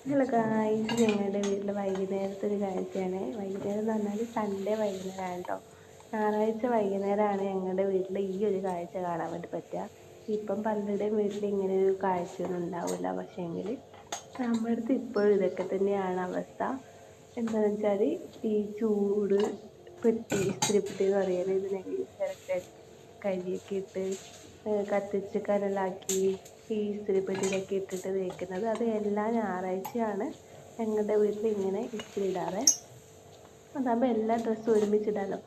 Hello guys, ഞങ്ങളുടെ വീട്ടിൽ വൈകുന്നേരത്തെ ഒരു കാഴ്ചയാണ്. വൈകുന്നേരം എന്ന് പറഞ്ഞാൽ സൺഡേ വൈകുന്നേരമാണ് കേട്ടോ. ഞായറാഴ്ച വൈകുന്നേരമാണ് ഞങ്ങളുടെ വീട്ടിൽ ഈ ഒരു കാഴ്ച കാണാൻ വേണ്ടി പറ്റുക. ഇപ്പം പലരുടെയും വീട്ടിൽ ഇങ്ങനെ ഒരു കാഴ്ചയൊന്നും ഉണ്ടാവില്ല. പക്ഷേങ്കിൽ നമ്മുടെ അടുത്ത് ഇപ്പോഴും ഇതൊക്കെ തന്നെയാണ് അവസ്ഥ. എന്താണെന്ന് വെച്ചാൽ ഈ ചൂട് പെട്ടി, ഇസ്തിരിപ്പെട്ടി എന്ന് പറയുന്നത് ഇതിനെങ്കിൽ ചിലക്ക് കരിയൊക്കെ ഇട്ട് കത്തിച്ച് കനലാക്കി ഈ ഇസ്തിരിപ്പെട്ടിയിലൊക്കെ ഇട്ടിട്ട് തേക്കുന്നത്. അത് എല്ലാ ഞായറാഴ്ചയാണ് ഞങ്ങളുടെ വീട്ടിൽ ഇങ്ങനെ ഇസ്തിരി ഇടാറ്. അതാകുമ്പോൾ എല്ലാ ഡ്രസ്സും ഒരുമിച്ചിടാലോ.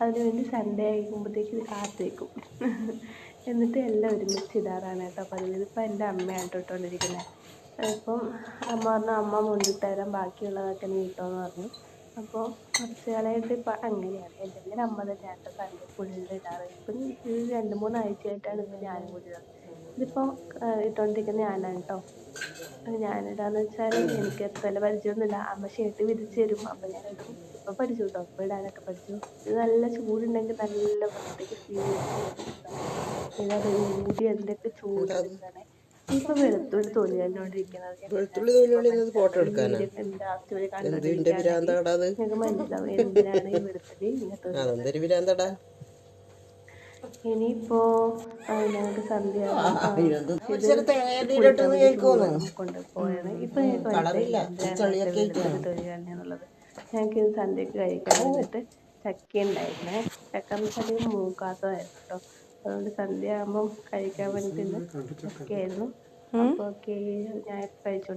അതിന് വേണ്ടി സൺഡേ ആകുമ്പോഴത്തേക്ക് ഇത് കാത്ത് വയ്ക്കും. എന്നിട്ട് എല്ലാം ഒരുമിച്ചിടാറാണ് കേട്ടോ പതിവ്. ഇതിപ്പോൾ എൻ്റെ അമ്മയാണ് ഇട്ടുകൊണ്ടിരിക്കുന്നത്. ഇപ്പം അമ്മ പറഞ്ഞു അമ്മ മുണ്ടിട്ട് തരാം, ബാക്കിയുള്ളതൊക്കെ നീ ഇട്ടോന്ന് പറഞ്ഞു. അപ്പോൾ കുറച്ച് കാലമായിട്ട് ഇപ്പം അങ്ങനെയാണ്. അല്ലെങ്കിൽ അമ്മ തന്നെയാണ് കേട്ടോ സൺഡേ ഫുള്ള് ഇടാറ്. ഇപ്പം ഇത് 2-3 ആഴ്ചയായിട്ടാണ് ഇപ്പം ഞാനും കൂടി ഇടുന്നത്. ഇതിപ്പോൾ ഇട്ടുകൊണ്ടിരിക്കുന്നത് ഞാനാണ് കേട്ടോ. ഞാനിടാന്ന് വെച്ചാൽ എനിക്ക് അത്ര വലിയ പരിചയമൊന്നുമില്ല. അമ്മ ഷർട്ട് വിരിച്ച് തരും, അപ്പം ഞാൻ ഇടും. ഇപ്പം പഠിച്ചു കേട്ടോ, ഇപ്പം ഇടാനൊക്കെ പഠിച്ചു. ഇത് നല്ല ചൂടുണ്ടെങ്കിൽ നല്ല വൃത്തിക്ക് ഇതത് ഊരി അതിൻ്റെയൊക്കെ ചൂട് എന്താ എടുക്കുന്നതാണ്. ഇപ്പൊ വെളുത്തുള്ളി തൊലി കണ്ടുകൊണ്ടിരിക്കുന്നത് വെളുത്തുള്ളി തൊലിയുള്ളത് ഫോട്ടോ എടുക്കാനാ? ലാസ്റ്റ് എന്തിന്റെ കണ്ടുകൊണ്ടിരിക്കുകയാണെങ്കിൽ ഭ്രാന്താടാ അത്? നിങ്ങൾക്ക് മനസ്സിലാവും എന്തിനാണ് ഈ വെളുത്തുള്ളി ഇങ്ങനത്തെ അതെന്തൊരു ഭ്രാന്താടാ? ഇനിയിപ്പോ ഞങ്ങൾക്ക് സന്ധ്യ കൊണ്ടുപോയാണ്. ഇപ്പൊ തൊഴിലാണെന്നുള്ളത് ഞങ്ങൾക്ക് ഇത് സന്ധ്യക്ക് കഴിക്കാൻ വേണ്ടിട്ട് ചക്ക ഉണ്ടായിരുന്നേ. ചക്ക എന്ന് വെച്ചാൽ മൂക്കാത്തതായിരുന്നു കേട്ടോ. അതുകൊണ്ട് സന്ധ്യ ആകുമ്പം കഴിക്കാൻ വേണ്ടിട്ട് ചക്കയായിരുന്നു. അപ്പൊ ഞാൻ കഴിച്ചോണ്ട്